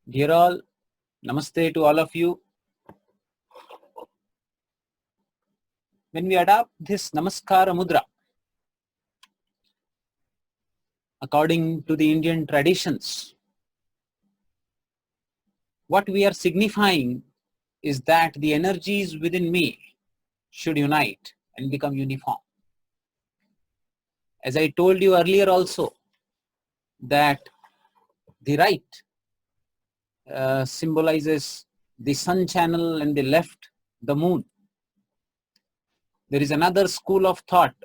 Dear all, namaste to all of you. When we adopt this Namaskara Mudra, according to the Indian traditions, what we are signifying is that the energies within me should unite and become uniform. As I told you earlier also, that the right symbolizes the sun channel and the left the moon. There is another school of thought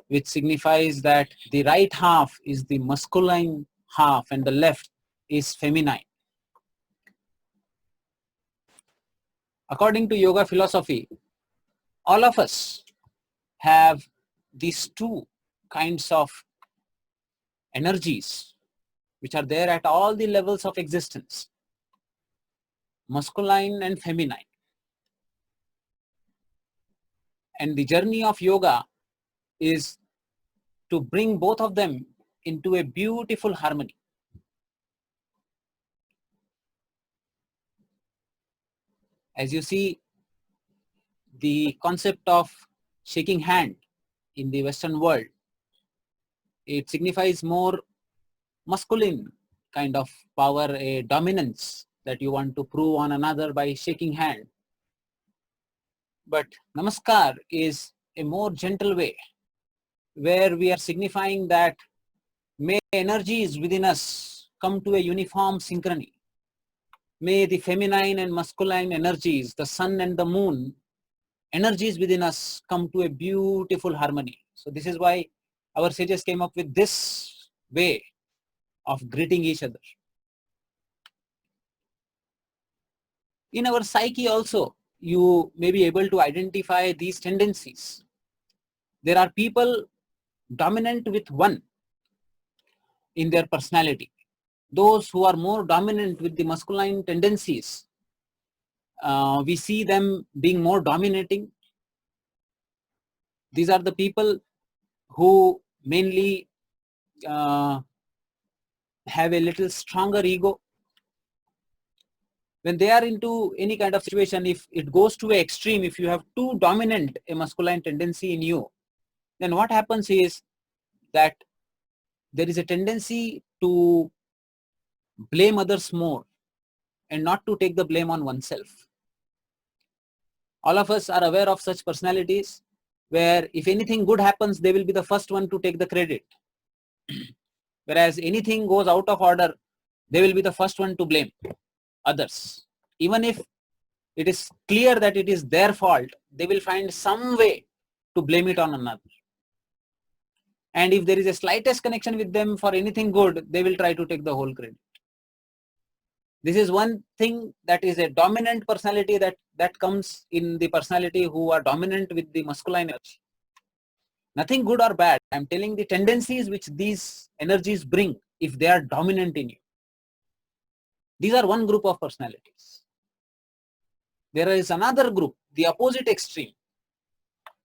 which signifies that the right half is the masculine half and the left is feminine. According to yoga philosophy, all of us have these two kinds of energies which are there at all the levels of existence, masculine and feminine. And the journey of yoga is to bring both of them into a beautiful harmony. As you see, the concept of shaking hand in the Western world, it signifies more masculine kind of power, a dominance that you want to prove on another by shaking hand. But Namaskar is a more gentle way where we are signifying that may energies within us come to a uniform synchrony. May the feminine and masculine energies, the sun and the moon, energies within us come to a beautiful harmony. So this is why our sages came up with this way of greeting each other. In our psyche also, you may be able to identify these tendencies. There are people dominant with one in their personality. Those who are more dominant with the masculine tendencies, we see them being more dominating. These are the people who mainly have a little stronger ego. When they are into any kind of situation, if it goes to an extreme, if you have too dominant a masculine tendency in you, then what happens is that there is a tendency to blame others more and not to take the blame on oneself. All of us are aware of such personalities where if anything good happens, they will be the first one to take the credit. Whereas anything goes out of order, they will be the first one to blame others. Even if it is clear that it is their fault, they will find some way to blame it on another. And if there is a slightest connection with them for anything good, they will try to take the whole credit. This is one thing that is a dominant personality that comes in the personality who are dominant with the masculine energy. Nothing good or bad. I'm telling the tendencies which these energies bring if they are dominant in you. These are one group of personalities. There is another group, the opposite extreme.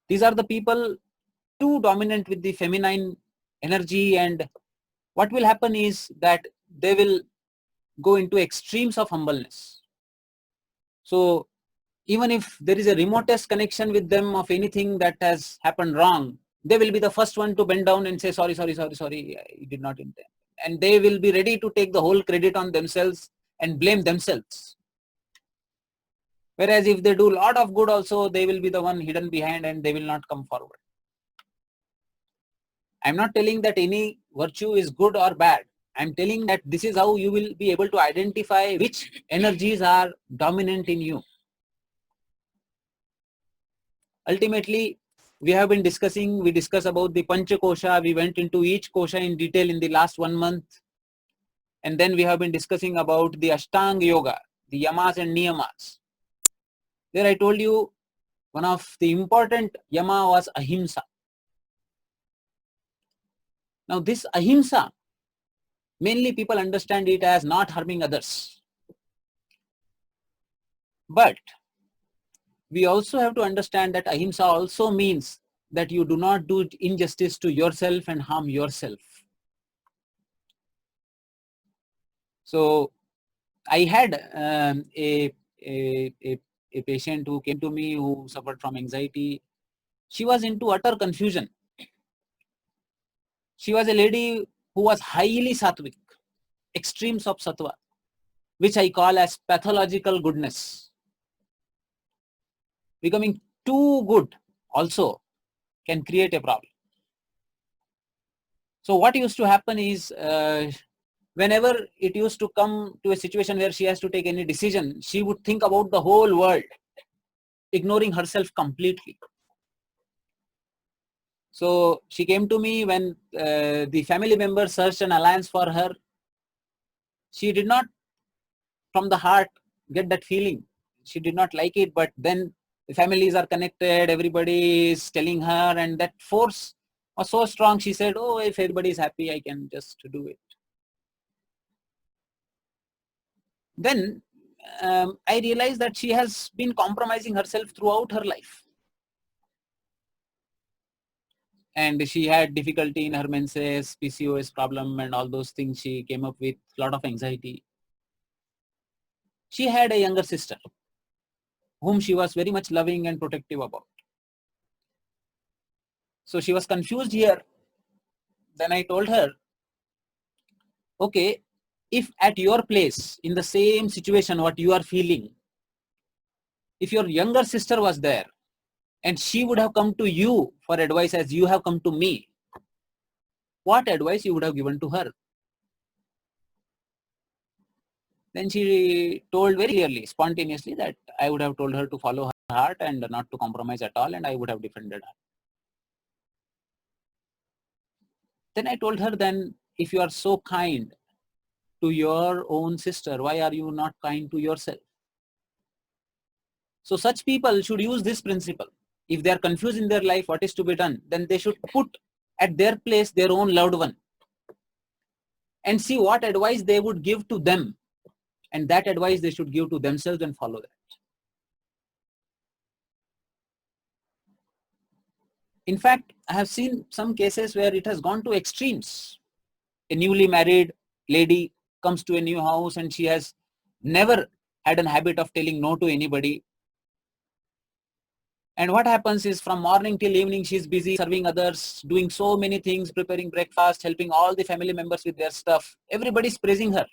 These are the people too dominant with the feminine energy, and what will happen is that they will go into extremes of humbleness. So even if there is a remotest connection with them of anything that has happened wrong, they will be the first one to bend down and say, sorry, I did not intend. And they will be ready to take the whole credit on themselves and blame themselves. Whereas if they do a lot of good also, they will be the one hidden behind and they will not come forward. I'm not telling that any virtue is good or bad. I'm telling that this is how you will be able to identify which energies are dominant in you. Ultimately, we have been discussing, we discussed about the Pancha Kosha. We went into each Kosha in detail in the last 1 month. And then we have been discussing about the Ashtanga Yoga, the Yamas and Niyamas. There I told you one of the important Yama was Ahimsa. Now this Ahimsa, mainly people understand it as not harming others. But we also have to understand that Ahimsa also means that you do not do injustice to yourself and harm yourself. So I had a patient who came to me who suffered from anxiety. She was into utter confusion. She was a lady who was highly sattvic, extremes of sattva, which I call as pathological goodness. Becoming too good also can create a problem. So what used to happen is, whenever it used to come to a situation where she has to take any decision, she would think about the whole world, ignoring herself completely. So she came to me when the family members searched an alliance for her. She did not, from the heart, get that feeling. She did not like it, but then the families are connected, everybody is telling her, and that force was so strong. She said, oh, if everybody is happy, I can just do it. Then I realized that she has been compromising herself throughout her life. And she had difficulty in her menses, PCOS problem, and all those things. She came up with a lot of anxiety. She had a younger sister whom she was very much loving and protective about. So she was confused here. Then I told her, okay, if at your place, in the same situation, what you are feeling, if your younger sister was there and she would have come to you for advice as you have come to me, what advice you would have given to her? Then she told very clearly, spontaneously, that I would have told her to follow her heart and not to compromise at all, and I would have defended her. Then I told her, then if you are so kind to your own sister, why are you not kind to yourself? So such people should use this principle. If they are confused in their life, what is to be done? Then they should put at their place their own loved one and see what advice they would give to them. And that advice they should give to themselves and follow that. In fact, I have seen some cases where it has gone to extremes. A newly married lady comes to a new house and she has never had an habit of telling no to anybody. And what happens is, from morning till evening, she's busy serving others, doing so many things, preparing breakfast, helping all the family members with their stuff. Everybody's praising her.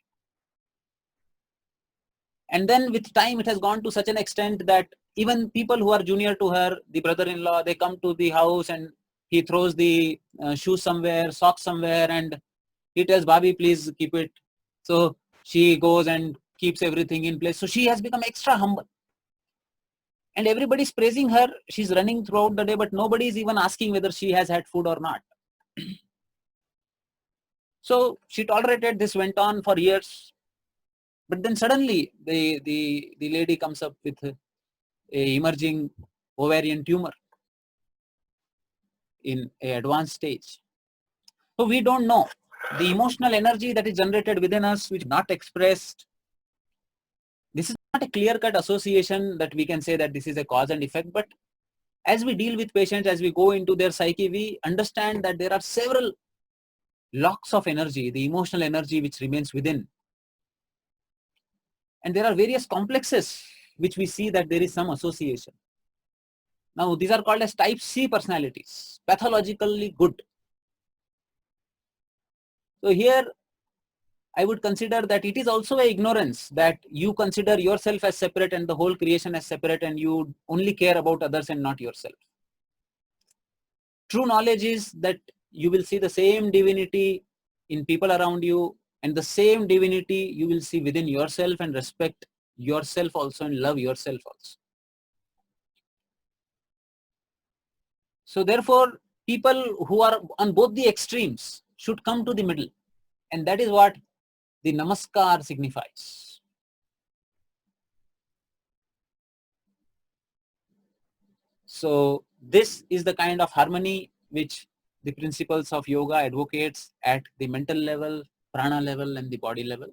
And then with time, it has gone to such an extent that even people who are junior to her, the brother-in-law, they come to the house and he throws the shoes somewhere, socks somewhere, and he tells, Bhabhi, please keep it. So she goes and keeps everything in place. So she has become extra humble. And everybody's praising her. She's running throughout the day, but nobody is even asking whether she has had food or not. So she tolerated this, went on for years. But then suddenly the lady comes up with a emerging ovarian tumor in an advanced stage. So we don't know. The emotional energy that is generated within us, which is not expressed, this is not a clear-cut association that we can say that this is a cause and effect. But as we deal with patients, as we go into their psyche, we understand that there are several locks of energy, the emotional energy which remains within. And there are various complexes which we see that there is some association. Now, these are called as type C personalities, pathologically good. So here, I would consider that it is also an ignorance that you consider yourself as separate and the whole creation as separate, and you only care about others and not yourself. True knowledge is that you will see the same divinity in people around you, and the same divinity you will see within yourself, and respect yourself also and love yourself also. So therefore, people who are on both the extremes should come to the middle, and that is what the namaskar signifies. So this is the kind of harmony which the principles of yoga advocates at the mental level, prana level, and the body level.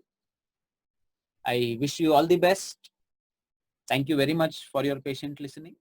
I wish you all the best. Thank you very much for your patient listening.